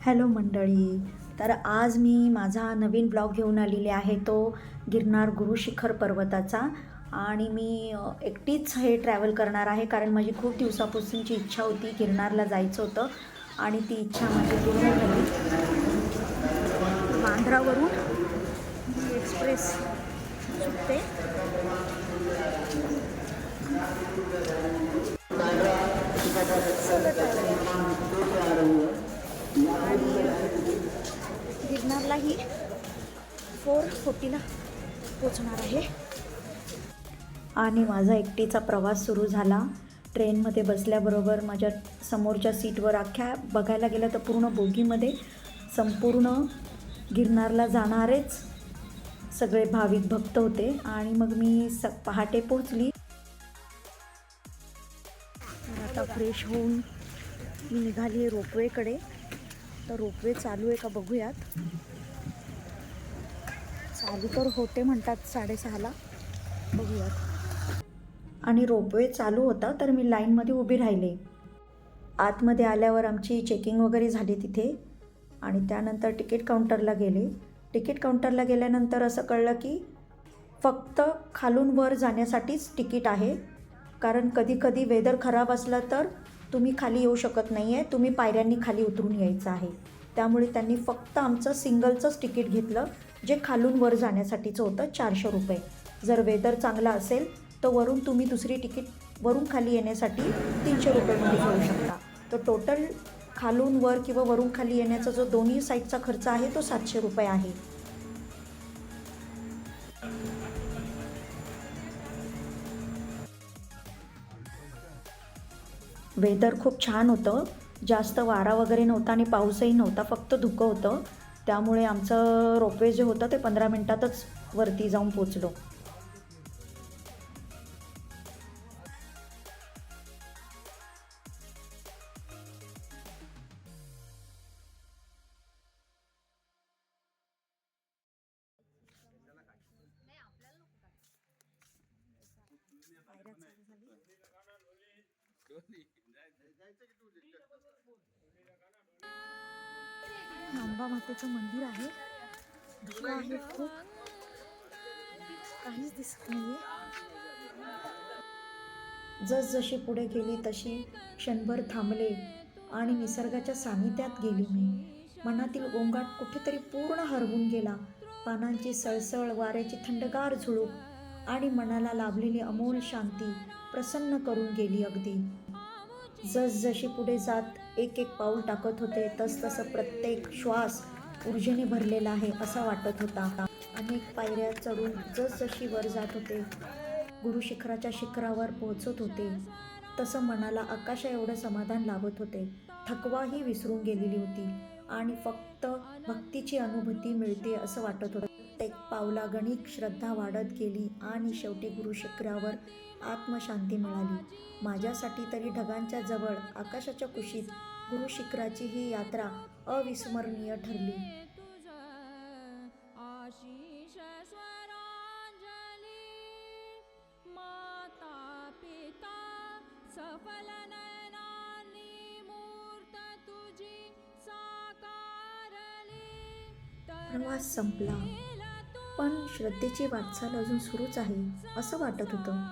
Hello मंडळी. तर आज मी माझा नवीन ब्लॉग घेऊन आलेले आहे, तो गिरनार गुरुशिखर पर्वताचा. आणि मी एकटीच हे ट्रॅव्हल करणार आहे, कारण माझी खूप दिवसापासूनची इच्छा होती, गिरनारला जायचं होतं आणि ती इच्छा माझी पूर्ण झाली. बांद्रावरून एक्सप्रेस सुटते. गिरनारलाही 4:40ला पोचणार आहे. आणि माझा एकटीचा प्रवास सुरू झाला. ट्रेनमध्ये बसल्याबरोबर माझ्या समोरच्या सीटवर अख्ख्या बघायला गेलं तर पूर्ण बोगीमध्ये संपूर्ण गिरनारला जाणारेच सगळे भाविक भक्त होते. आणि मग मी पहाटे पोचली. आता फ्रेश होऊन मी निघाली आहे रोपवेकडे. तर रोपवे चालू आहे का बघूयात. चालू तर होते म्हणतात 6:30ला, बघूयात. आणि रोपवे चालू होता तर मी लाईनमध्ये उभी राहिले. आतमध्ये आल्यावर आमची चेकिंग वगैरे झाली तिथे आणि त्यानंतर तिकीट काउंटरला गेले. तिकीट काउंटरला गेल्यानंतर असं कळलं की फक्त खालून वर जाण्यासाठीच तिकीट आहे, कारण कधी कधी वेदर खराब असला तर तुम्ही खाली येऊ शकत नाही आहे, तुम्ही पायऱ्यांनी खाली उतरून यायचं आहे. त्यामुळे त्यांनी फक्त आमचं सिंगलचंच तिकीट घेतलं, जे खालून वर जाण्यासाठीचं होतं, 400 रुपये. जर वेदर चांगला असेल तर वरून तुम्ही दुसरी तिकीट वरून खाली येण्यासाठी 300 रुपयेमध्ये घेऊ शकता. तर टोटल खालून वर किंवा वरून खाली येण्याचा जो दोन्ही साईडचा खर्च आहे तो 700 रुपये आहे. वेदर खूप छान होतं, जास्त वारा वगैरे नव्हता आणि पाऊसही नव्हता, फक्त धुकं होतं. त्यामुळे आमचं रोपवे जे होतं ते 15 मिनिटातच वरती जाऊन पोचलो. अंबा मातेचं मंदिर आहे, धुकं आहे खूप, काहीच दिसत नाहीये. जसजशी पुढे गेली तशी क्षणभर थांबले आणि निसर्गाच्या सानिध्यात गेली मी. मनातील गोंगाट कुठेतरी पूर्ण हरवून गेला. पानांची सळसळ, वाऱ्याची थंडगार झुळूक आणि मनाला लाभलेली अमोल शांती प्रसन्न करून गेली अगदी. जसजशी पुढे जात एक एक पाऊल टाकत होते, तसतसं प्रत्येक श्वास ऊर्जेने भरलेला आहे असा वाटत होता. अनेक पायऱ्या चढून जसजशी वर जात होते, गुरुशिखराच्या शिखरावर पोहोचत होते, तसं मनाला आकाशा एवढं समाधान लाभत होते. थकवाही विसरून गेलेली होती आणि फक्त भक्तीची अनुभूती मिळते असं वाटत होतं. प्रत्येक पावलागणिक श्रद्धा वाढत गेली आणि शेवटी गुरुशिखरावर आत्मशांती मिळाली. माझ्यासाठी तरी ढगांच्या जवळ आकाशाच्या कुशीत गुरुशिखराची ही यात्रा अविस्मरणीय ठरली. सफल नयनांनी मूर्त तुझी साकारली. प्रवास संपला, पण श्रद्धेची वाटचाल अजून सुरूच आहे असं वाटत होतं.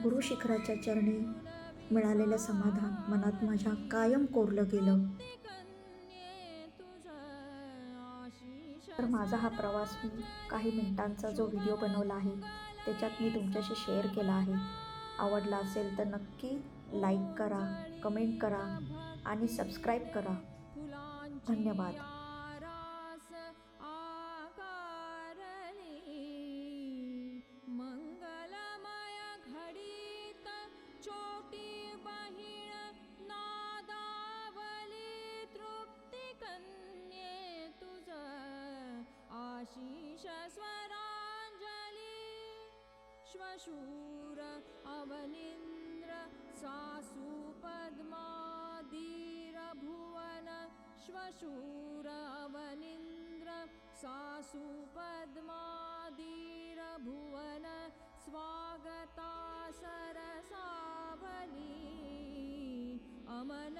गुरुशिखराच्या चरणी मिळालेलं समाधान मनात माझ्या कायम कोरलं गेलं. तर माझा हा प्रवास मी काही मिनिटांचा जो व्हिडिओ बनवला आहे त्याच्यात मी तुमच्याशी शेअर केला आहे. आवडला असेल तर नक्की लाईक करा, कमेंट करा आणि सबस्क्राईब करा. धन्यवाद. मंगलमय घडीत छोटी बहीण नादावली, तृप्ती कन्ये तुझ आशीष स्वरांजली. श्वशूर अवनींद्र सासु पद्माधीर भुवन. श्वशूर अवनींद्र सासु पद्माधीर भुवन. स्वागता सरसावली अमन